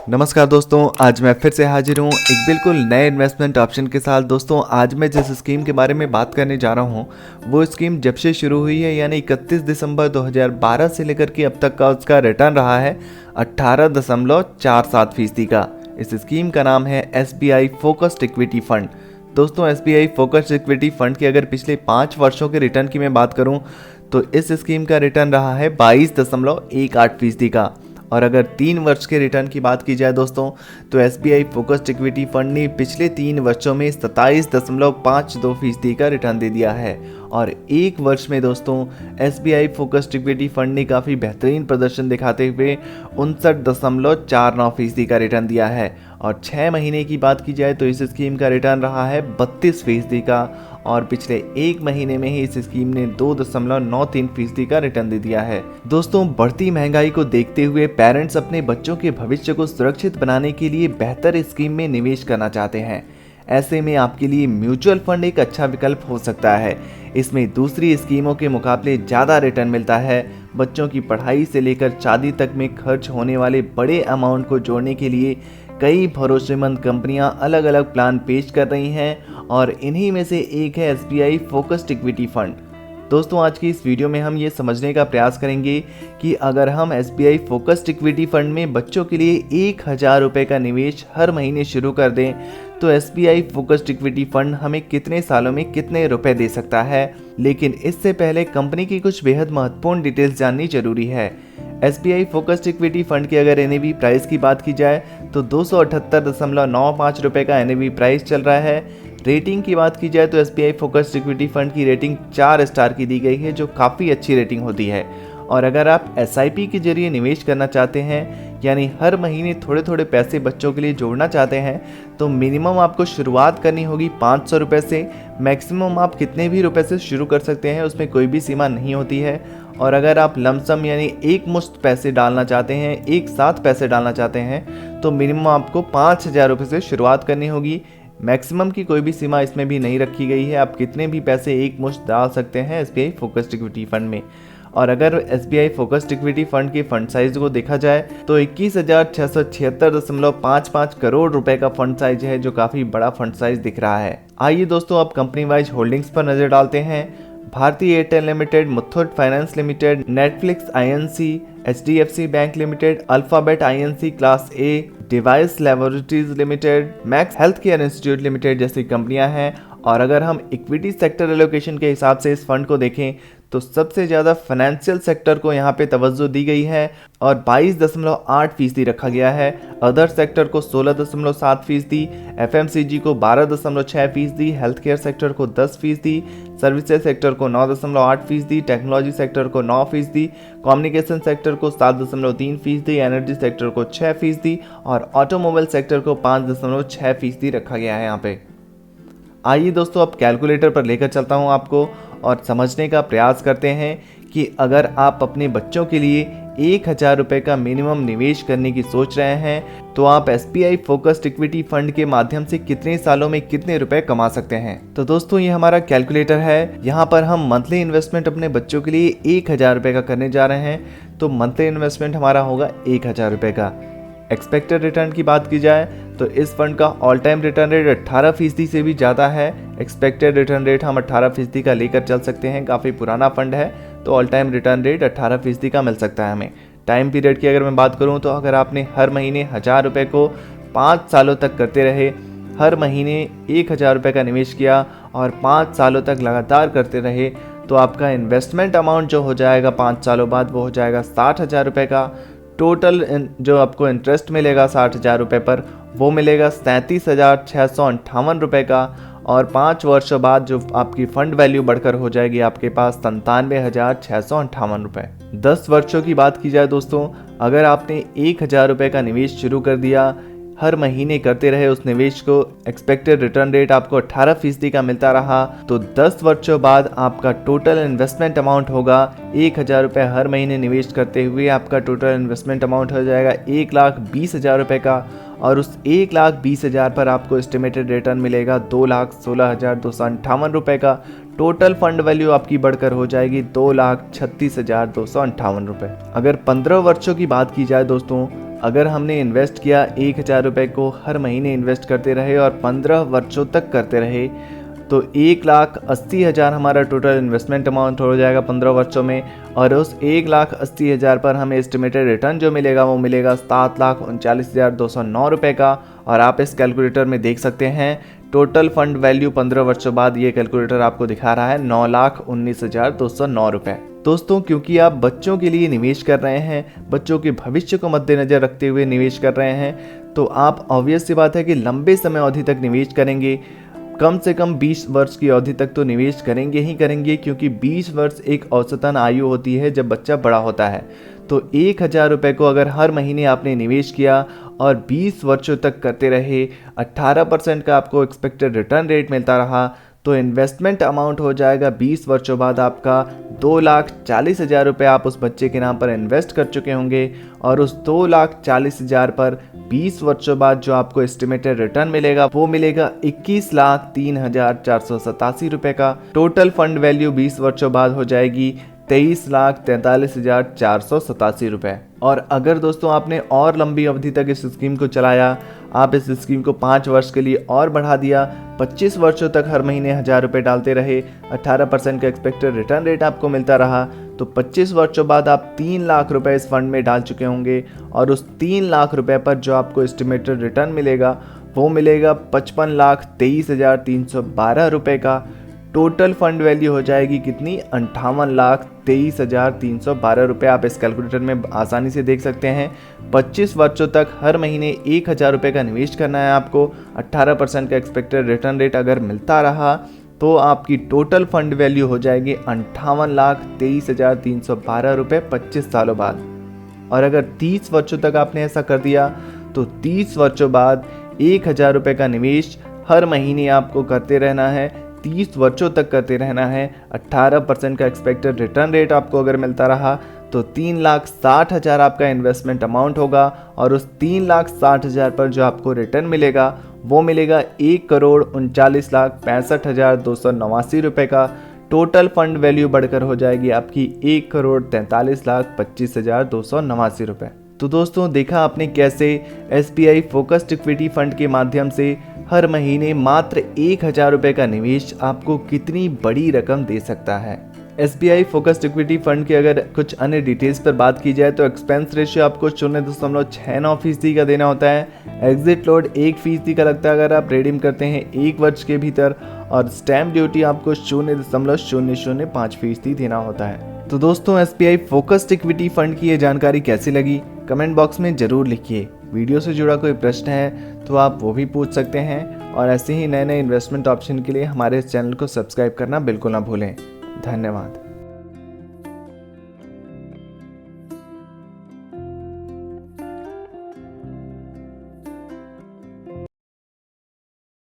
नमस्कार दोस्तों, आज मैं फिर से हाजिर हूँ एक बिल्कुल नए इन्वेस्टमेंट ऑप्शन के साथ। दोस्तों आज मैं जिस स्कीम के बारे में बात करने जा रहा हूँ वो स्कीम जब से शुरू हुई है यानी 31 दिसंबर 2012 से लेकर के अब तक का उसका रिटर्न रहा है 18.47% का। इस स्कीम का नाम है SBI फोकस्ड इक्विटी फंड। दोस्तों SBI फोकस्ड इक्विटी फंड के अगर पिछले 5 वर्षों के रिटर्न की मैं बात करूँ तो इस स्कीम का रिटर्न रहा है 22.18% का। और अगर 3 वर्ष के रिटर्न की बात की जाए दोस्तों तो SBI फोकस्ड इक्विटी फंड ने पिछले 3 वर्षों में 27.52% का रिटर्न दे दिया है। और एक वर्ष में दोस्तों SBI फोकस्ड इक्विटी फंड ने काफ़ी बेहतरीन प्रदर्शन दिखाते हुए 59.49% का रिटर्न दिया है। और 6 महीने की बात की जाए तो इस स्कीम का रिटर्न रहा है 32% का। और पिछले एक महीने में ही इस स्कीम ने 2.93% का रिटर्न दे दिया है। दोस्तों बढ़ती महंगाई को देखते हुए पेरेंट्स अपने बच्चों के भविष्य को सुरक्षित बनाने के लिए बेहतर स्कीम में निवेश करना चाहते हैं। ऐसे में आपके लिए म्यूचुअल फंड एक अच्छा विकल्प हो सकता है। इसमें दूसरी स्कीमों के मुकाबले ज़्यादा रिटर्न मिलता है। बच्चों की पढ़ाई से लेकर शादी तक में खर्च होने वाले बड़े अमाउंट को जोड़ने के लिए कई भरोसेमंद कंपनियां अलग अलग प्लान पेश कर रही हैं और इन्हीं में से एक है SBI फोकस्ड इक्विटी फंड। दोस्तों आज की इस वीडियो में हम ये समझने का प्रयास करेंगे कि अगर हम SBI फोकस्ड इक्विटी फंड में बच्चों के लिए 1000 रुपये का निवेश हर महीने शुरू कर दें तो SBI फोकस्ड इक्विटी फंड हमें कितने सालों में कितने रुपए दे सकता है। लेकिन इससे पहले कंपनी की कुछ बेहद महत्वपूर्ण डिटेल्स जाननी जरूरी है। SBI फोकस्ड इक्विटी फंड की अगर NAV प्राइस की बात की जाए तो 278.95 रुपये का NAV प्राइस चल रहा है। रेटिंग की बात की जाए तो SBI फोकस्ड इक्विटी फंड की रेटिंग 4 स्टार की दी गई है जो काफ़ी अच्छी रेटिंग होती है। और अगर आप SIP के जरिए निवेश करना चाहते हैं यानी हर महीने थोड़े थोड़े पैसे बच्चों के लिए जोड़ना चाहते हैं तो मिनिमम आपको शुरुआत करनी होगी 500 रुपये से। मैक्सिमम आप कितने भी रुपए से शुरू कर सकते हैं, उसमें कोई भी सीमा नहीं होती है। और अगर आप लमसम यानी एक मुश्त पैसे डालना चाहते हैं, एक साथ पैसे डालना चाहते हैं तो मिनिमम आपको 5000 रुपये से शुरुआत करनी होगी। मैक्सिमम की कोई भी सीमा इसमें भी नहीं रखी गई है, आप कितने भी पैसे एक मुश्त डाल सकते हैं SBI फोकस्ड इक्विटी फंड में। और अगर SBI फोकस्ड इक्विटी फंड के फंड साइज को देखा जाए तो 21,676.55 करोड़ रुपए का फंड साइज है जो काफ़ी बड़ा फंड साइज दिख रहा है। आइए दोस्तों अब कंपनी वाइज होल्डिंग्स पर नज़र डालते हैं। भारतीय Airtel limited, Muthoot finance limited, Netflix INC, HDFC bank limited, alphabet INC class A, device laboratories limited, max health care institute limited जैसी कंपनियां हैं। और अगर हम इक्विटी सेक्टर एलोकेशन के हिसाब से इस फंड को देखें तो सबसे ज़्यादा फाइनेंशियल सेक्टर को यहाँ पे तवज्जो दी गई है और 22.8% रखा गया है। अदर सेक्टर को 16.7%, FMCG को 12.6%, हेल्थ केयर सेक्टर को 10%, सर्विसेज सेक्टर को 9.8%, टेक्नोलॉजी सेक्टर को 9%, कम्युनिकेशन सेक्टर को 7.3%, एनर्जी सेक्टर को 6% और ऑटोमोबाइल सेक्टर को 5.6% रखा गया है यहाँ पे। आइए दोस्तों अब कैलकुलेटर पर लेकर चलता हूँ आपको और समझने का प्रयास करते हैं कि अगर आप अपने बच्चों के लिए 1000 रुपये का मिनिमम निवेश करने की सोच रहे हैं तो आप SBI फोकस्ड इक्विटी फंड के माध्यम से कितने सालों में कितने रुपए कमा सकते हैं। तो दोस्तों ये हमारा कैलकुलेटर है। यहाँ पर हम मंथली इन्वेस्टमेंट अपने बच्चों के लिए 1000 रुपये का करने जा रहे हैं तो मंथली इन्वेस्टमेंट हमारा होगा 1000 रुपये का। एक्सपेक्टेड रिटर्न की बात की जाए तो इस फंड का ऑल टाइम रिटर्न रेट 18% से भी ज़्यादा है। एक्सपेक्टेड रिटर्न रेट हम 18% का लेकर चल सकते हैं। काफ़ी पुराना फंड है तो ऑल टाइम रिटर्न रेट 18% का मिल सकता है हमें। टाइम पीरियड की अगर मैं बात करूं तो अगर आपने हर महीने 1000 रुपये को 5 सालों तक करते रहे, हर महीने 1000 रुपये का निवेश किया और 5 सालों तक लगातार करते रहे तो आपका इन्वेस्टमेंट अमाउंट जो हो जाएगा 5 सालों बाद वो हो जाएगा 60,000 रुपये का। टोटल जो आपको इंटरेस्ट मिलेगा 60,000 रुपये पर वो मिलेगा 37,658 रुपये का। और 5 वर्षों बाद जो आपकी फंड वैल्यू बढ़कर हो जाएगी आपके पास 97,658 रुपये। 10 वर्षों की बात की जाए दोस्तों, अगर आपने 1000 रुपये का निवेश शुरू कर दिया, हर महीने करते रहे उस निवेश को, एक्सपेक्टेड रिटर्न रेट आपको 18% का मिलता रहा तो 10 वर्षों बाद आपका टोटल इन्वेस्टमेंट अमाउंट होगा 1000 रुपये हर महीने निवेश करते हुए आपका टोटल इन्वेस्टमेंट अमाउंट हो जाएगा 1,20,000 रुपये का। और उस 1,20,000 पर आपको एस्टिमेटेड रिटर्न मिलेगा 2,16,258 रुपये का। टोटल फंड वैल्यू आपकी बढ़कर हो जाएगी 2,36,258 रुपये। अगर 15 वर्षों की बात की जाए दोस्तों, अगर हमने इन्वेस्ट किया 1,000 रुपये को, हर महीने इन्वेस्ट करते रहे और 15 वर्षों तक करते रहे, तो 1,80,000 हमारा टोटल इन्वेस्टमेंट अमाउंट हो जाएगा 15 वर्षों में। और उस 1,80,000 पर हमें एस्टिमेटेड रिटर्न जो मिलेगा वो मिलेगा 7,39,209 रुपये का। और आप इस कैलकुलेटर में देख सकते हैं टोटल फंड वैल्यू 15 वर्षों बाद ये कैलकुलेटर आपको दिखा रहा है 9,19,209 रुपये। दोस्तों, क्योंकि आप बच्चों के लिए निवेश कर रहे हैं, बच्चों के भविष्य को मद्देनजर रखते हुए निवेश कर रहे हैं, तो आप ऑब्वियस सी बात है कि लंबे समय अवधि तक निवेश करेंगे। कम से कम 20 वर्ष की अवधि तक तो निवेश करेंगे ही करेंगे, क्योंकि 20 वर्ष एक औसतन आयु होती है जब बच्चा बड़ा होता है। तो 1,000 रुपये को अगर हर महीने आपने निवेश किया और 20 वर्षों तक करते रहे, 18% का आपको एक्सपेक्टेड रिटर्न रेट मिलता रहा, तो इन्वेस्टमेंट अमाउंट हो जाएगा 20 वर्षों बाद आपका 2,40,000 रुपये आप उस बच्चे के नाम पर इन्वेस्ट कर चुके होंगे। और उस 2,40,000 पर 20 वर्षों बाद जो आपको एस्टिमेटेड रिटर्न मिलेगा वो मिलेगा 21,03,487 रुपये का। टोटल फंड वैल्यू 20 वर्षों बाद हो जाएगी 23,43,487 रुपये। और अगर दोस्तों आपने और लंबी अवधि तक इस स्कीम को चलाया, आप इस स्कीम को 5 वर्ष के लिए और बढ़ा दिया, 25 वर्षों तक हर महीने 1,000 रुपये डालते रहे, 18% का एक्सपेक्टेड रिटर्न रेट आपको मिलता रहा, तो 25 वर्षों बाद आप 3 लाख रुपए इस फंड में डाल चुके होंगे। और उस 3 लाख रुपए पर जो आपको एस्टिमेटेड रिटर्न मिलेगा वो मिलेगा 55,23,312 रुपये का। टोटल फंड वैल्यू हो जाएगी कितनी? 58,23,312 रुपये। आप इस कैलकुलेटर में आसानी से देख सकते हैं। 25 वर्षों तक हर महीने 1,000 रुपये का निवेश करना है आपको। 18% का एक्सपेक्टेड रिटर्न रेट अगर मिलता रहा तो आपकी टोटल फंड वैल्यू हो जाएगी 58,23,312 रुपये 25 सालों बाद। और अगर 30 वर्षों तक आपने ऐसा कर दिया तो 30 वर्षों बाद 1,000 रुपये का निवेश हर महीने आपको करते रहना है, 30 वर्षों तक करते रहना है। 18% का एक्सपेक्टेड रिटर्न रेट आपको अगर मिलता रहा तो 3,60,000 आपका इन्वेस्टमेंट अमाउंट होगा। और उस 3,60,000 पर जो आपको रिटर्न मिलेगा वो मिलेगा 1,39,65,289 रुपये का। टोटल फंड वैल्यू बढ़कर हो जाएगी आपकी 1,43,25,289 रुपये। तो दोस्तों, देखा आपने कैसे SBI फोकस्ड इक्विटी फंड के माध्यम से हर महीने मात्र 1,000 रुपये का निवेश आपको कितनी बड़ी रकम दे सकता है। SBI फोकस्ड इक्विटी फंड के अगर कुछ अन्य डिटेल्स पर बात की जाए तो एक्सपेंस रेशियो आपको 0.69% का देना होता है। एग्जिट लोड 1% का लगता है अगर आप रिडीम करते हैं 1 वर्ष के भीतर। और स्टैम्प ड्यूटी आपको 0.005% देना होता है। तो दोस्तों, SBI फोकस्ड इक्विटी फंड की ये जानकारी कैसी लगी कमेंट बॉक्स में ज़रूर लिखिए। वीडियो से जुड़ा कोई प्रश्न है तो आप वो भी पूछ सकते हैं। और ऐसे ही नए नए इन्वेस्टमेंट ऑप्शन के लिए हमारे इस चैनल को सब्सक्राइब करना बिल्कुल ना भूलें। धन्यवाद।